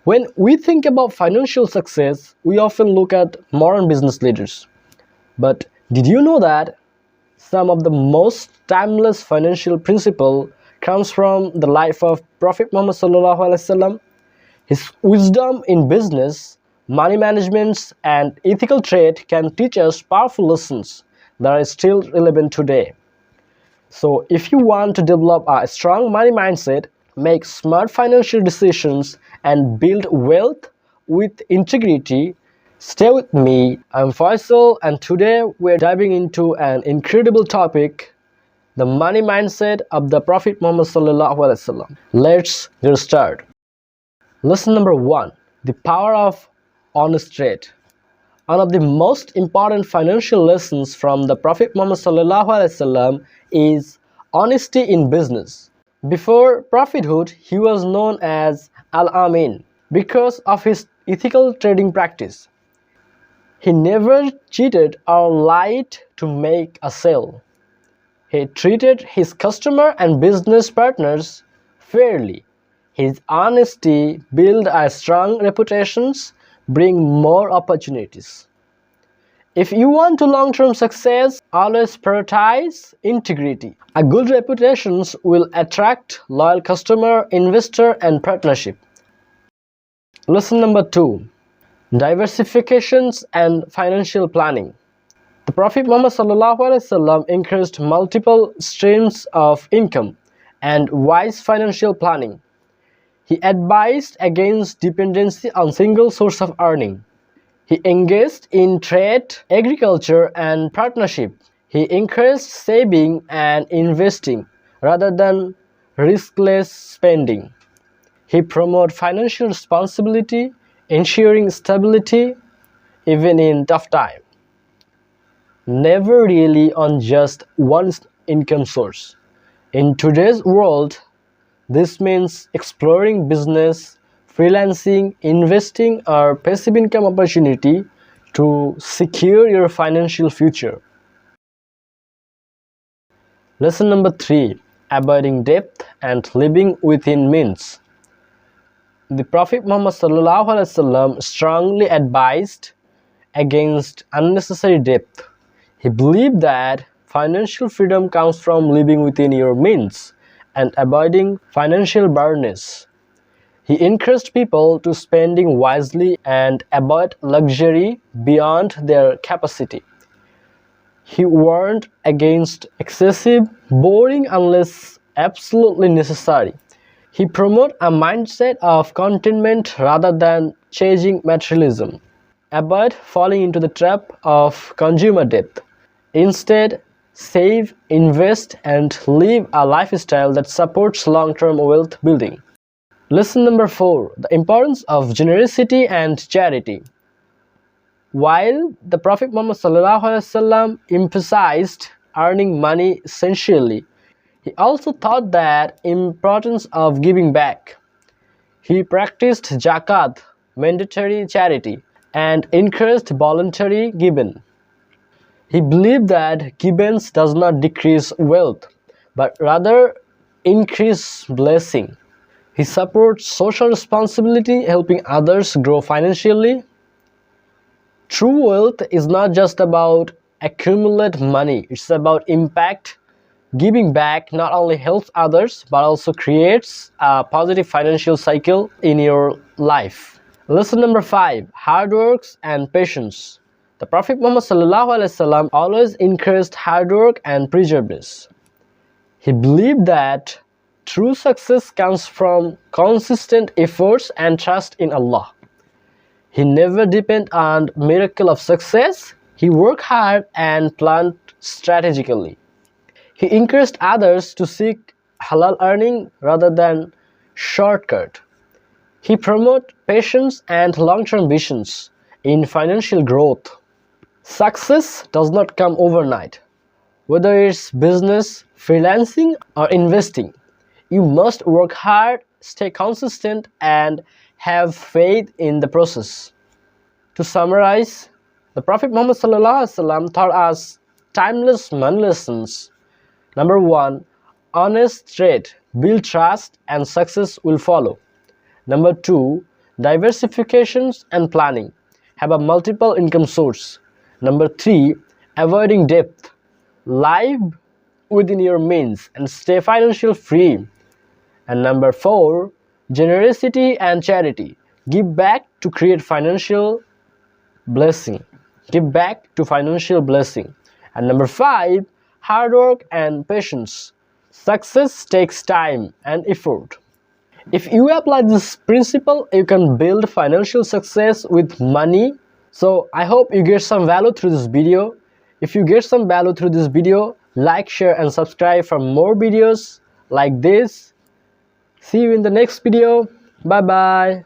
When we think about financial success, we often look at modern business leaders. But did you know that some of the most timeless financial principle comes from the life of Prophet Muhammad sallallahu alaihi wasallam? His wisdom in business, money management, and ethical trade can teach us powerful lessons that are still relevant today. So, if you want to develop a strong money mindset, make smart financial decisions, and build wealth with integrity, stay with me. I'm Faisal, and today we're diving into an incredible topic, the money mindset of the Prophet Muhammad sallallahu alaihi wasallam. Let's get started. Lesson number 1: the power of honest trade. One of the most important financial lessons from the Prophet Muhammad sallallahu alaihi wasallam is honesty in business. Before prophethood, he was known as Al-Amin because of his ethical trading practice. He never cheated or lied to make a sale. He treated his customer and business partners fairly. His honesty built a strong reputation, bring more opportunities. If you want to long-term success, always prioritize integrity. A good reputation will attract loyal customer, investor, and partnership. Lesson number 2: diversifications and financial planning. The Prophet Muhammad sallallahu alaihi wasallam encouraged multiple streams of income and wise financial planning. He advised against dependency on single source of earning. He engaged in trade, agriculture, and partnership. He encouraged saving and investing rather than riskless spending. He promoted financial responsibility, ensuring stability even in tough times. Never really on just one income source. In today's world, this means exploring business, freelancing, investing, or passive income opportunity to secure your financial future. Lesson number 3: avoiding debt and living within means. The Prophet Muhammad sallallahu alaihi wasallam strongly advised against unnecessary debt. He believed that financial freedom comes from living within your means and avoiding financial burdens. He encouraged people to spending wisely and avoid luxury beyond their capacity. He warned against excessive borrowing unless absolutely necessary. He promoted a mindset of contentment rather than chasing materialism. Avoid falling into the trap of consumer debt. Instead, save, invest, and live a lifestyle that supports long-term wealth building. Lesson number 4: the importance of generosity and charity. While the Prophet Muhammad sallallahu alaihi wasallam emphasized earning money essentially, he also taught the importance of giving back. He practiced zakat, mandatory charity, and encouraged voluntary giving. He believed that givens does not decrease wealth, but rather increase blessing. He supports social responsibility, helping others grow financially. True wealth is not just about accumulate money, it's about impact. Giving back not only helps others, but also creates a positive financial cycle in your life. Lesson number 5: hard work and patience. The Prophet Muhammad sallallahu alaihi wasallam always encouraged hard work and perseverance. He believed that true success comes from consistent efforts and trust in Allah. He never depended on miracle of success. He worked hard and planned strategically. He encouraged others to seek halal earning rather than shortcut. He promoted patience and long-term visions in financial growth. Success does not come overnight. Whether it's business, freelancing, or investing, you must work hard, stay consistent, and have faith in the process. To summarize, the Prophet Muhammad ﷺ taught us timeless money lessons. Number 1, honest trade, build trust, and success will follow. Number 2, diversifications and planning. Have a multiple income source. Number 3, avoiding debt. Live within your means and stay financial free. And number 4, generosity and charity. Give back to create financial blessing. Give back to financial blessing. And number 5, hard work and patience. Success takes time and effort. If you apply this principle, you can build financial success with money. So I hope you get some value through this video. If you get some value through this video, like, share and subscribe for more videos like this. See you in the next video. Bye bye.